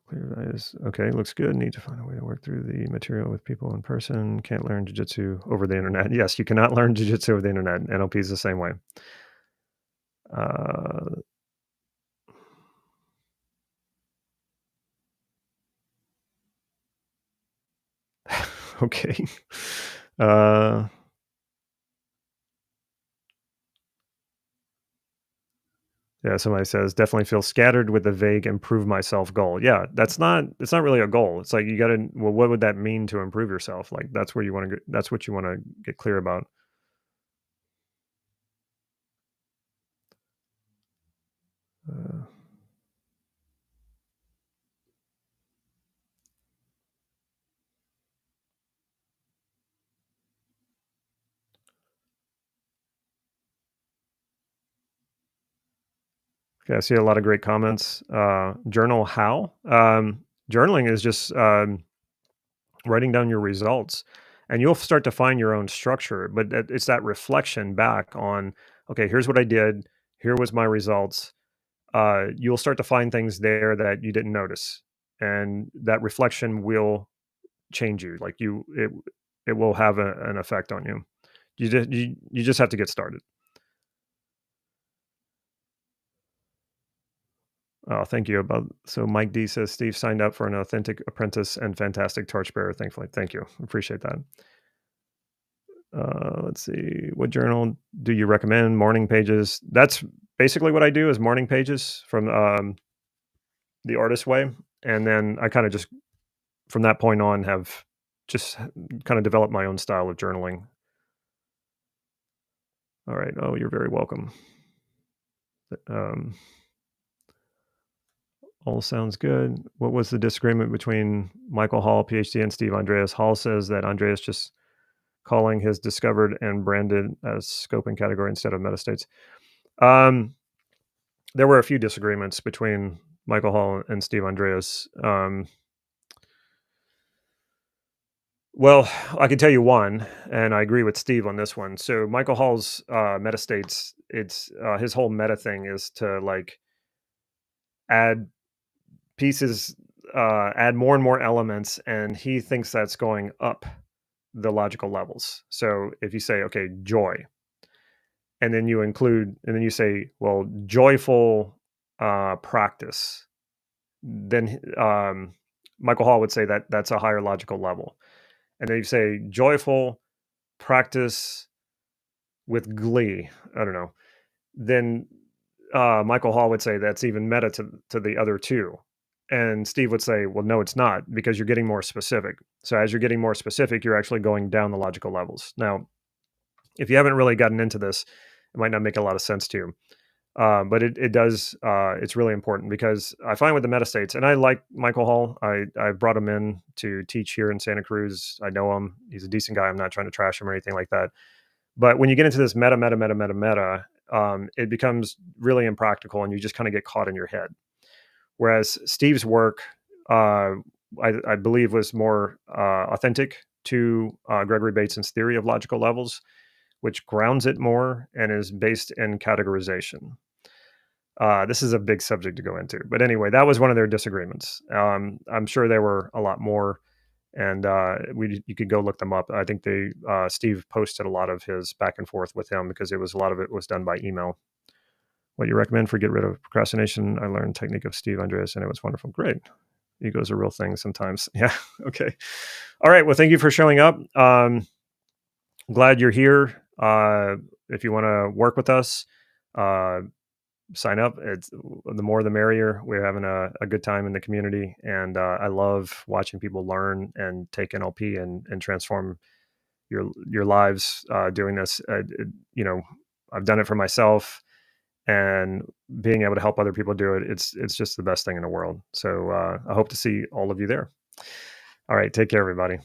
S1: Clear eyes. Okay, looks good. Need to find a way to work through the material with people in person. Can't learn jiu-jitsu over the internet. Yes, you cannot learn jiu-jitsu over the internet. NLP is the same way. Uh, okay. Uh, yeah, somebody says definitely feel scattered with the vague improve myself goal. Yeah, it's not really a goal. It's like you got to, well, what would that mean to improve yourself? Like that's where you want to that's what you want to get clear about. Uh, okay, I see a lot of great comments. Journal how? Journaling is just writing down your results, and you'll start to find your own structure. But it's that reflection back on, okay, here's what I did, here was my results. You'll start to find things there that you didn't notice, and that reflection will change you. Like it will have an effect on you. You just have to get started. Oh, thank you. So Mike D says Steve signed up for an authentic apprentice and fantastic torchbearer. Thankfully, thank you. Appreciate that. Let's see. What journal do you recommend? Morning pages. That's basically what I do is morning pages from the artist way, and then I kind of just from that point on have just kind of developed my own style of journaling. All right. Oh, you're very welcome. Um, all sounds good. What was the disagreement between Michael Hall, PhD, and Steve Andreas? Hall says that Andreas just calling his discovered and branded as scope and category instead of metastates. There were a few disagreements between Michael Hall and Steve Andreas. Well, I can tell you one, and I agree with Steve on this one. So Michael Hall's metastates, it's his whole meta thing is to like add pieces, add more and more elements, and he thinks that's going up the logical levels. So if you say, okay, joy, and then you say, well, joyful practice, then Michael Hall would say that that's a higher logical level. And then you say joyful practice with glee. I don't know. Then Michael Hall would say that's even meta to the other two. And Steve would say, well, no, it's not, because you're getting more specific. So as you're getting more specific, you're actually going down the logical levels. Now, if you haven't really gotten into this, it might not make a lot of sense to you. But it does. It's really important, because I find with the meta states, and I like Michael Hall. I brought him in to teach here in Santa Cruz. I know him. He's a decent guy. I'm not trying to trash him or anything like that. But when you get into this meta, it becomes really impractical, and you just kind of get caught in your head. Whereas Steve's work, I believe, was more authentic to Gregory Bateson's theory of logical levels, which grounds it more and is based in categorization. This is a big subject to go into, but anyway, that was one of their disagreements. I'm sure there were a lot more, and you could go look them up. I think Steve posted a lot of his back and forth with him, because a lot of it was done by email. What you recommend for get rid of procrastination? I learned technique of Steve Andreas, and it was wonderful. Great. Ego's a real thing sometimes. Yeah. Okay. All right. Well, thank you for showing up. Glad you're here. If you want to work with us, sign up. It's the more the merrier. We're having a good time in the community, and I love watching people learn and take NLP and transform your lives doing this. I've done it for myself, and being able to help other people do it, it's just the best thing in the world. So I hope to see all of you there. All right, take care, everybody.